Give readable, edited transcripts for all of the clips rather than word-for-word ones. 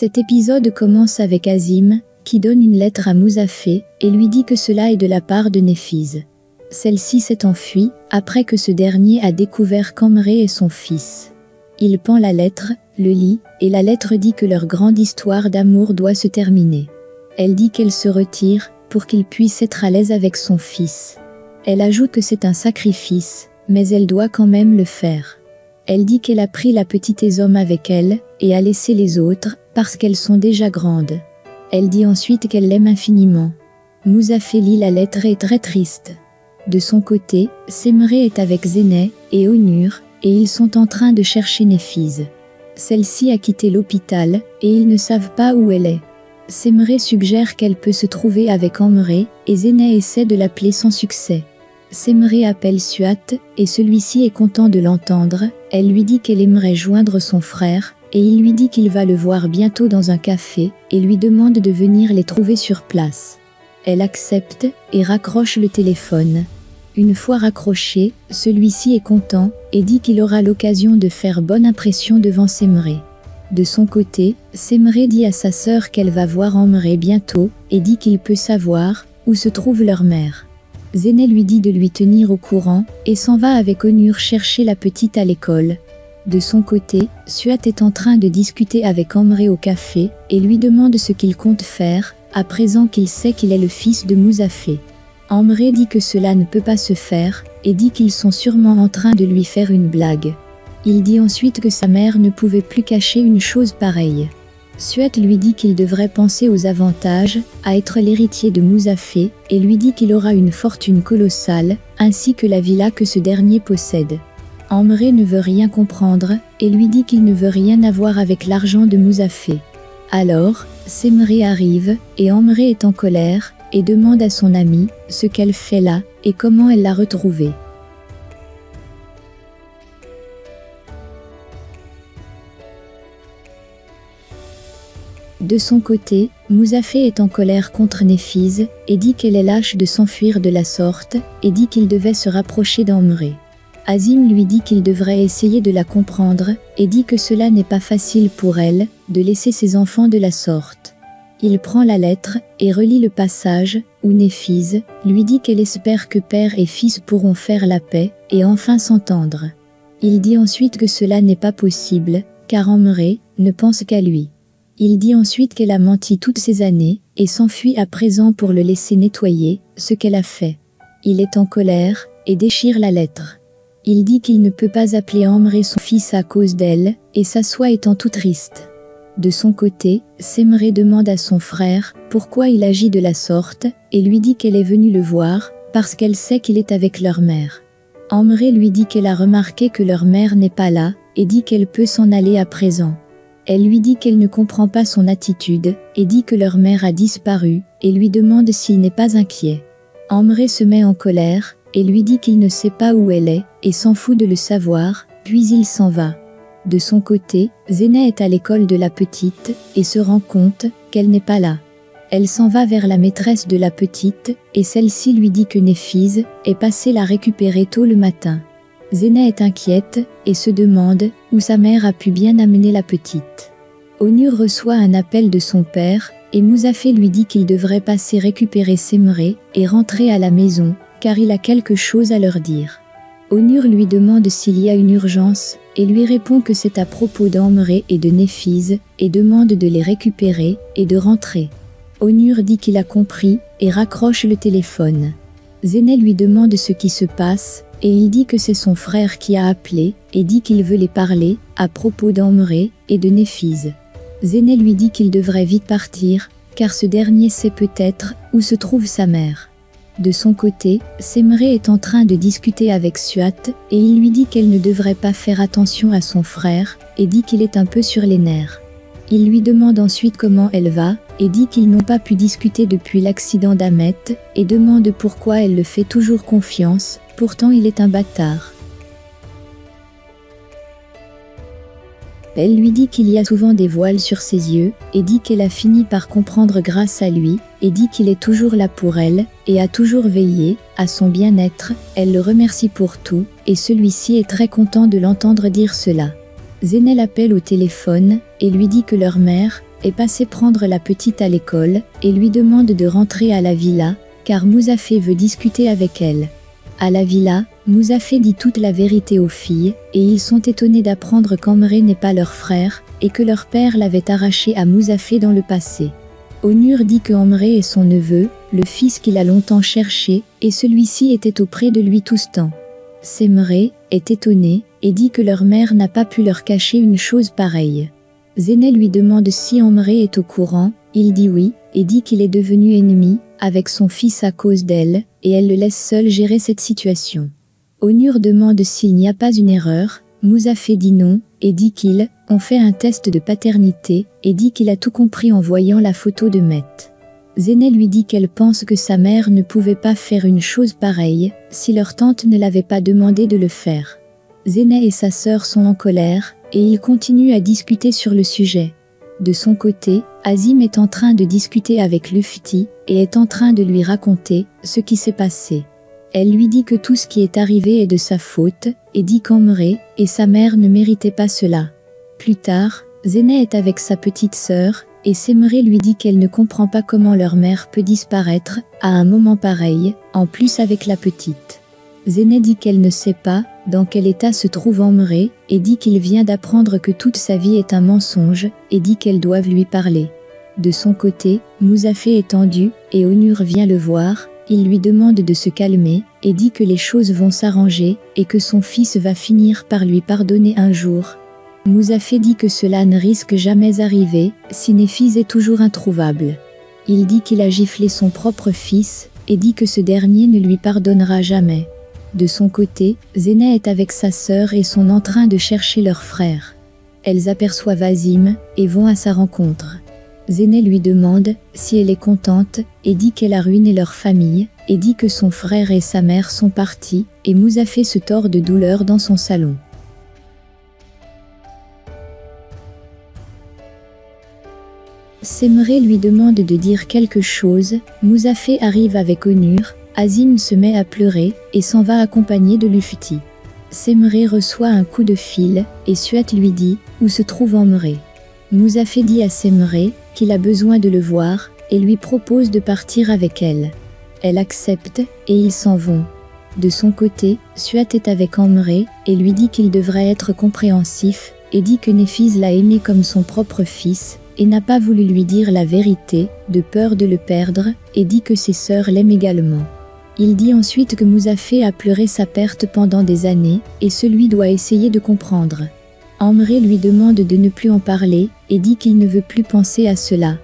Cet épisode commence avec Azim, qui donne une lettre à Muzaffer et lui dit que cela est de la part de Néfiz. Celle-ci s'est enfuie, après que ce dernier a découvert qu'Amré est son fils. Il pend la lettre, le lit, et la lettre dit que leur grande histoire d'amour doit se terminer. Elle dit qu'elle se retire, pour qu'il puisse être à l'aise avec son fils. Elle ajoute que c'est un sacrifice, mais elle doit quand même le faire. Elle dit qu'elle a pris la petite Ézome avec elle, et a laissé les autres, parce qu'elles sont déjà grandes. Elle dit ensuite qu'elle l'aime infiniment. Muzaffer lit la lettre et est très triste. De son côté, Semré est avec Zéneh et Onur, et ils sont en train de chercher Néfiz. Celle-ci a quitté l'hôpital, et ils ne savent pas où elle est. Semré suggère qu'elle peut se trouver avec Amré, et Zéneh essaie de l'appeler sans succès. Semré appelle Suat, et celui-ci est content de l'entendre. Elle lui dit qu'elle aimerait joindre son frère, et il lui dit qu'il va le voir bientôt dans un café, et lui demande de venir les trouver sur place. Elle accepte, et raccroche le téléphone. Une fois raccroché, celui-ci est content, et dit qu'il aura l'occasion de faire bonne impression devant Semré. De son côté, Semré dit à sa sœur qu'elle va voir Amré bientôt, et dit qu'il peut savoir où se trouve leur mère. Zéneh lui dit de lui tenir au courant, et s'en va avec Onur chercher la petite à l'école. De son côté, Suat est en train de discuter avec Amré au café, et lui demande ce qu'il compte faire, à présent qu'il sait qu'il est le fils de Muzaffer. Amré dit que cela ne peut pas se faire, et dit qu'ils sont sûrement en train de lui faire une blague. Il dit ensuite que sa mère ne pouvait plus cacher une chose pareille. Suat lui dit qu'il devrait penser aux avantages, à être l'héritier de Muzaffer, et lui dit qu'il aura une fortune colossale, ainsi que la villa que ce dernier possède. Amré ne veut rien comprendre, et lui dit qu'il ne veut rien avoir avec l'argent de Muzaffer. Alors, Semré arrive, et Amré est en colère, et demande à son amie ce qu'elle fait là, et comment elle l'a retrouvée. De son côté, Muzaffer est en colère contre Néfiz, et dit qu'elle est lâche de s'enfuir de la sorte, et dit qu'il devait se rapprocher d'Amré. Azim lui dit qu'il devrait essayer de la comprendre, et dit que cela n'est pas facile pour elle, de laisser ses enfants de la sorte. Il prend la lettre, et relit le passage, où Néfiz lui dit qu'elle espère que père et fils pourront faire la paix, et enfin s'entendre. Il dit ensuite que cela n'est pas possible, car Amré ne pense qu'à lui. Il dit ensuite qu'elle a menti toutes ces années, et s'enfuit à présent pour le laisser nettoyer, ce qu'elle a fait. Il est en colère, et déchire la lettre. Il dit qu'il ne peut pas appeler Amré son fils à cause d'elle, et s'assoit étant tout triste. De son côté, Semré demande à son frère pourquoi il agit de la sorte, et lui dit qu'elle est venue le voir, parce qu'elle sait qu'il est avec leur mère. Amré lui dit qu'elle a remarqué que leur mère n'est pas là, et dit qu'elle peut s'en aller à présent. Elle lui dit qu'elle ne comprend pas son attitude, et dit que leur mère a disparu, et lui demande s'il n'est pas inquiet. Amré se met en colère, et lui dit qu'il ne sait pas où elle est, et s'en fout de le savoir, puis il s'en va. De son côté, Zéneh est à l'école de la petite, et se rend compte qu'elle n'est pas là. Elle s'en va vers la maîtresse de la petite, et celle-ci lui dit que Néfiz est passé la récupérer tôt le matin. Zéneh est inquiète, et se demande où sa mère a pu bien amener la petite. Onur reçoit un appel de son père, et Muzaffer lui dit qu'il devrait passer récupérer Semré, et rentrer à la maison, car il a quelque chose à leur dire. Onur lui demande s'il y a une urgence, et lui répond que c'est à propos d'Amré et de Néfiz, et demande de les récupérer, et de rentrer. Onur dit qu'il a compris, et raccroche le téléphone. Zéneh lui demande ce qui se passe, et il dit que c'est son frère qui a appelé, et dit qu'il veut les parler, à propos d'Amré et de Néfiz. Zéneh lui dit qu'il devrait vite partir, car ce dernier sait peut-être où se trouve sa mère. De son côté, Semré est en train de discuter avec Suat, et il lui dit qu'elle ne devrait pas faire attention à son frère, et dit qu'il est un peu sur les nerfs. Il lui demande ensuite comment elle va, et dit qu'ils n'ont pas pu discuter depuis l'accident d'Ahmet, et demande pourquoi elle le fait toujours confiance, pourtant il est un bâtard. Elle lui dit qu'il y a souvent des voiles sur ses yeux, et dit qu'elle a fini par comprendre grâce à lui, et dit qu'il est toujours là pour elle, et a toujours veillé à son bien-être. Elle le remercie pour tout, et celui-ci est très content de l'entendre dire cela. Zéneh l'appelle au téléphone, et lui dit que leur mère est passé prendre la petite à l'école et lui demande de rentrer à la villa, car Mouzafé veut discuter avec elle. À la villa, Mouzafé dit toute la vérité aux filles, et ils sont étonnés d'apprendre qu'Amré n'est pas leur frère, et que leur père l'avait arraché à Mouzafé dans le passé. Onur dit que Amré est son neveu, le fils qu'il a longtemps cherché, et celui-ci était auprès de lui tout ce temps. Semré est étonné, et dit que leur mère n'a pas pu leur cacher une chose pareille. Zéné lui demande si Amré est au courant, il dit oui, et dit qu'il est devenu ennemi avec son fils à cause d'elle, et elle le laisse seul gérer cette situation. Onur demande s'il n'y a pas une erreur, Mouzafé dit non, et dit qu'ils ont fait un test de paternité, et dit qu'il a tout compris en voyant la photo de Met. Zéné lui dit qu'elle pense que sa mère ne pouvait pas faire une chose pareille, si leur tante ne l'avait pas demandé de le faire. Zéné et sa sœur sont en colère, et ils continuent à discuter sur le sujet. De son côté, Azim est en train de discuter avec Lufti, et est en train de lui raconter ce qui s'est passé. Elle lui dit que tout ce qui est arrivé est de sa faute, et dit qu'Amré et sa mère ne méritaient pas cela. Plus tard, Zéné est avec sa petite sœur, et Semré lui dit qu'elle ne comprend pas comment leur mère peut disparaître à un moment pareil, en plus avec la petite. Zéné dit qu'elle ne sait pas dans quel état se trouve Amré, et dit qu'il vient d'apprendre que toute sa vie est un mensonge, et dit qu'elles doivent lui parler. De son côté, Mouzafé est tendu, et Onur vient le voir, il lui demande de se calmer, et dit que les choses vont s'arranger, et que son fils va finir par lui pardonner un jour. Mouzafé dit que cela ne risque jamais arriver, si Néfiz est toujours introuvable. Il dit qu'il a giflé son propre fils, et dit que ce dernier ne lui pardonnera jamais. De son côté, Zéné est avec sa sœur et sont en train de chercher leur frère. Elles aperçoivent Azim, et vont à sa rencontre. Zéné lui demande si elle est contente, et dit qu'elle a ruiné leur famille, et dit que son frère et sa mère sont partis, et Mouzafé se tord de douleur dans son salon. Semré lui demande de dire quelque chose, Mouzafé arrive avec Onur, Azim se met à pleurer, et s'en va accompagné de Lufti. Semré reçoit un coup de fil, et Suat lui dit où se trouve Amré. Mouzafé dit à Semré qu'il a besoin de le voir, et lui propose de partir avec elle. Elle accepte, et ils s'en vont. De son côté, Suat est avec Amré, et lui dit qu'il devrait être compréhensif, et dit que Néfiz l'a aimé comme son propre fils, et n'a pas voulu lui dire la vérité, de peur de le perdre, et dit que ses sœurs l'aiment également. Il dit ensuite que Mouzafé a pleuré sa perte pendant des années, et celui doit essayer de comprendre. Amré lui demande de ne plus en parler, et dit qu'il ne veut plus penser à cela.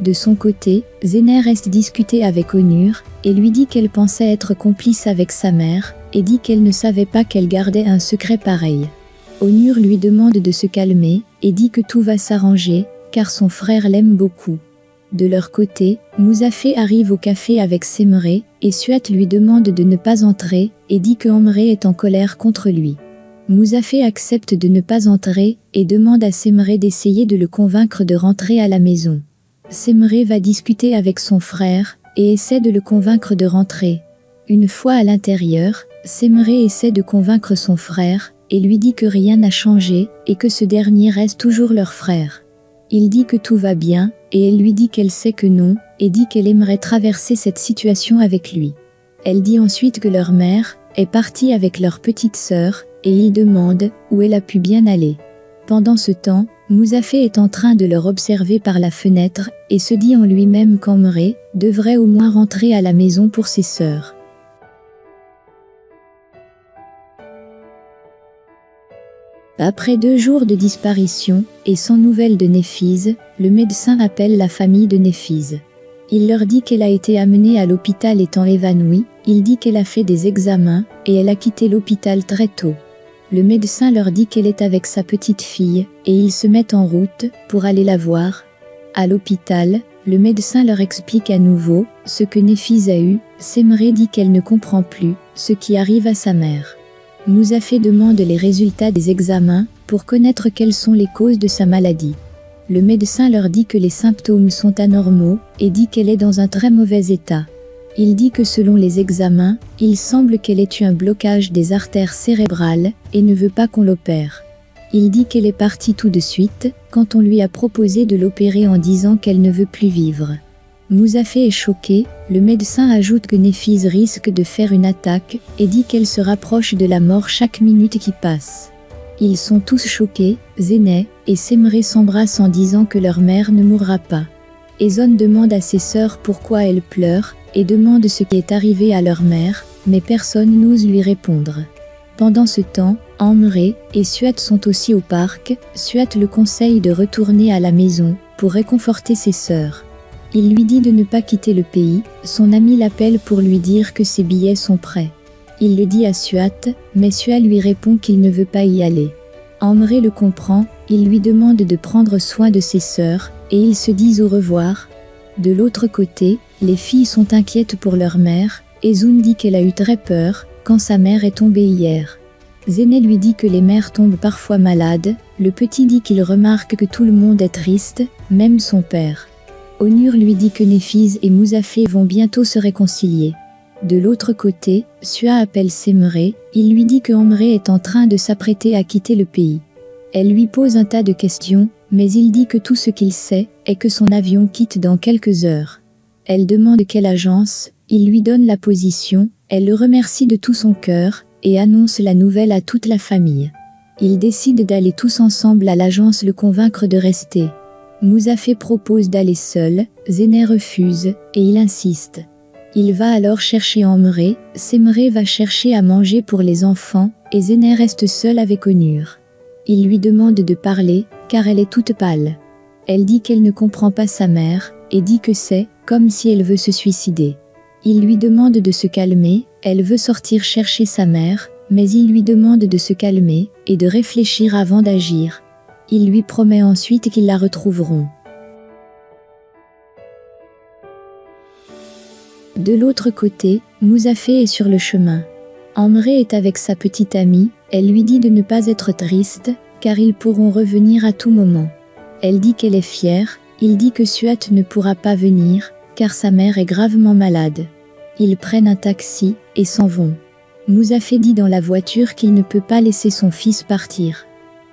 De son côté, Zéné reste discuter avec Onur, et lui dit qu'elle pensait être complice avec sa mère, et dit qu'elle ne savait pas qu'elle gardait un secret pareil. Onur lui demande de se calmer, et dit que tout va s'arranger, car son frère l'aime beaucoup. De leur côté, Mouzafé arrive au café avec Semré, et Suat lui demande de ne pas entrer, et dit que Amré est en colère contre lui. Mouzafé accepte de ne pas entrer, et demande à Semré d'essayer de le convaincre de rentrer à la maison. Semré va discuter avec son frère, et essaie de le convaincre de rentrer. Une fois à l'intérieur, Semré essaie de convaincre son frère, et lui dit que rien n'a changé, et que ce dernier reste toujours leur frère. Il dit que tout va bien, et elle lui dit qu'elle sait que non, et dit qu'elle aimerait traverser cette situation avec lui. Elle dit ensuite que leur mère est partie avec leur petite sœur, et il demande où elle a pu bien aller. Pendant ce temps, Mouzafé est en train de leur observer par la fenêtre, et se dit en lui-même qu'Amré devrait au moins rentrer à la maison pour ses sœurs. Après 2 jours de disparition, et sans nouvelles de Néfiz, le médecin appelle la famille de Néfiz. Il leur dit qu'elle a été amenée à l'hôpital étant évanouie, il dit qu'elle a fait des examens, et elle a quitté l'hôpital très tôt. Le médecin leur dit qu'elle est avec sa petite fille, et ils se mettent en route pour aller la voir. À l'hôpital, le médecin leur explique à nouveau ce que Néfiz a eu. Semré dit qu'elle ne comprend plus ce qui arrive à sa mère. Mouzafé demande les résultats des examens pour connaître quelles sont les causes de sa maladie. Le médecin leur dit que les symptômes sont anormaux et dit qu'elle est dans un très mauvais état. Il dit que selon les examens, il semble qu'elle ait eu un blocage des artères cérébrales et ne veut pas qu'on l'opère. Il dit qu'elle est partie tout de suite, quand on lui a proposé de l'opérer en disant qu'elle ne veut plus vivre. Mouzafé est choqué, le médecin ajoute que Néphise risque de faire une attaque, et dit qu'elle se rapproche de la mort chaque minute qui passe. Ils sont tous choqués, Zéneh et Semré s'embrassent en disant que leur mère ne mourra pas. Ezon demande à ses sœurs pourquoi elles pleurent, et demande ce qui est arrivé à leur mère, mais personne n'ose lui répondre. Pendant ce temps, Amré et Suat sont aussi au parc. Suat le conseille de retourner à la maison, pour réconforter ses sœurs. Il lui dit de ne pas quitter le pays, son ami l'appelle pour lui dire que ses billets sont prêts. Il le dit à Suat, mais Suat lui répond qu'il ne veut pas y aller. Amré le comprend, il lui demande de prendre soin de ses sœurs, et ils se disent au revoir. De l'autre côté, les filles sont inquiètes pour leur mère, Ezoun dit qu'elle a eu très peur, quand sa mère est tombée hier. Zéneh lui dit que les mères tombent parfois malades, le petit dit qu'il remarque que tout le monde est triste, même son père. Onur lui dit que Néphise et Mouzafé vont bientôt se réconcilier. De l'autre côté, Sua appelle Semré, il lui dit que Amré est en train de s'apprêter à quitter le pays. Elle lui pose un tas de questions, mais il dit que tout ce qu'il sait est que son avion quitte dans quelques heures. Elle demande quelle agence, il lui donne la position, elle le remercie de tout son cœur, et annonce la nouvelle à toute la famille. Ils décident d'aller tous ensemble à l'agence le convaincre de rester. Mouzafé propose d'aller seul, Zéneh refuse, et il insiste. Il va alors chercher Amré, Semré va chercher à manger pour les enfants, et Zéneh reste seule avec Onur. Il lui demande de parler, car elle est toute pâle. Elle dit qu'elle ne comprend pas sa mère, et dit que c'est comme si elle veut se suicider. Il lui demande de se calmer, elle veut sortir chercher sa mère, mais il lui demande de se calmer, et de réfléchir avant d'agir. Il lui promet ensuite qu'ils la retrouveront. De l'autre côté, Mouzafé est sur le chemin. Amré est avec sa petite amie, elle lui dit de ne pas être triste, car ils pourront revenir à tout moment. Elle dit qu'elle est fière, il dit que Suat ne pourra pas venir, car sa mère est gravement malade. Ils prennent un taxi, et s'en vont. Mouzafé dit dans la voiture qu'il ne peut pas laisser son fils partir.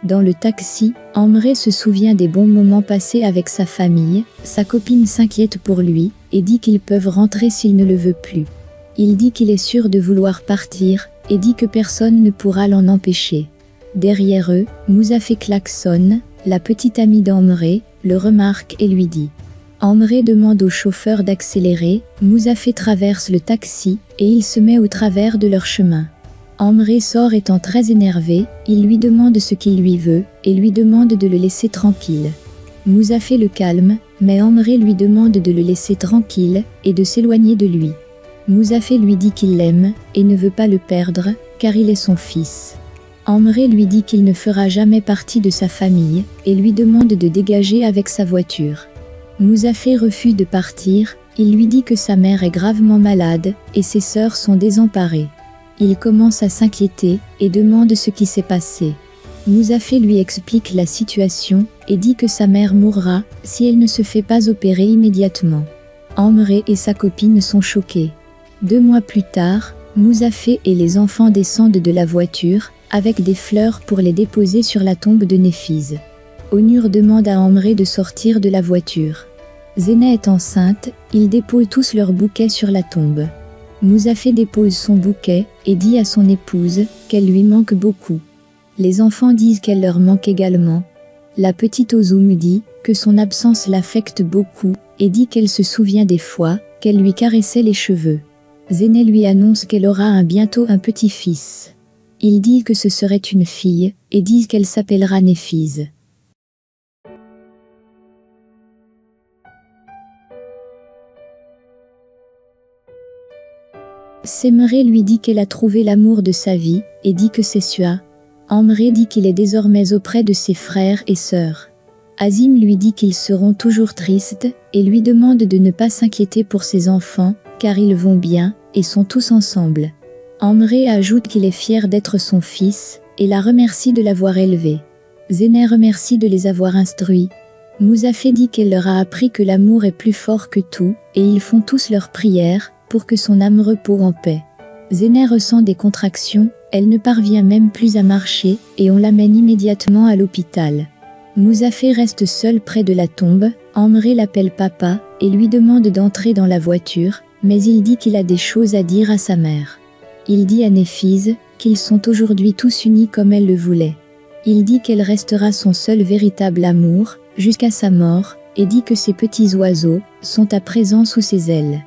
Dans le taxi, Amré se souvient des bons moments passés avec sa famille, sa copine s'inquiète pour lui, et dit qu'ils peuvent rentrer s'il ne le veut plus. Il dit qu'il est sûr de vouloir partir, et dit que personne ne pourra l'en empêcher. Derrière eux, Mouzafé klaxonne, la petite amie d'Amré le remarque et lui dit. Amré demande au chauffeur d'accélérer, Mouzafé traverse le taxi, et il se met au travers de leur chemin. Amré sort étant très énervé, il lui demande ce qu'il lui veut, et lui demande de le laisser tranquille. Mouzafé le calme, mais Amré lui demande de le laisser tranquille, et de s'éloigner de lui. Mouzafé lui dit qu'il l'aime, et ne veut pas le perdre, car il est son fils. Amré lui dit qu'il ne fera jamais partie de sa famille, et lui demande de dégager avec sa voiture. Mouzafé refuse de partir, il lui dit que sa mère est gravement malade, et ses sœurs sont désemparées. Il commence à s'inquiéter, et demande ce qui s'est passé. Mouzafé lui explique la situation, et dit que sa mère mourra, si elle ne se fait pas opérer immédiatement. Amré et sa copine sont choqués. 2 mois plus tard, Mouzafé et les enfants descendent de la voiture, avec des fleurs pour les déposer sur la tombe de Néphise. Onur demande à Amré de sortir de la voiture. Zéneh est enceinte, ils déposent tous leurs bouquets sur la tombe. Mouzafé dépose son bouquet, et dit à son épouse, qu'elle lui manque beaucoup. Les enfants disent qu'elle leur manque également. La petite Ozoum dit, que son absence l'affecte beaucoup, et dit qu'elle se souvient des fois, qu'elle lui caressait les cheveux. Zéneh lui annonce qu'elle aura bientôt un petit-fils. Il dit que ce serait une fille, et disent qu'elle s'appellera Néphise. Semré lui dit qu'elle a trouvé l'amour de sa vie, et dit que c'est Sua. Amré dit qu'il est désormais auprès de ses frères et sœurs. Azim lui dit qu'ils seront toujours tristes, et lui demande de ne pas s'inquiéter pour ses enfants, car ils vont bien, et sont tous ensemble. Amré ajoute qu'il est fier d'être son fils, et la remercie de l'avoir élevé. Zéneh remercie de les avoir instruits. Mouzafé dit qu'elle leur a appris que l'amour est plus fort que tout, et ils font tous leurs prières, pour que son âme repose en paix. Zéneh ressent des contractions, Elle ne parvient même plus à marcher, et on l'amène immédiatement à l'hôpital. Muzaffer reste seul près de la tombe, Amré l'appelle papa, et lui demande d'entrer dans la voiture, mais il dit qu'il a des choses à dire à sa mère. Il dit à Néphise qu'ils sont aujourd'hui tous unis comme elle le voulait. Il dit qu'elle restera son seul véritable amour, jusqu'à sa mort, et dit que ses petits oiseaux sont à présent sous ses ailes.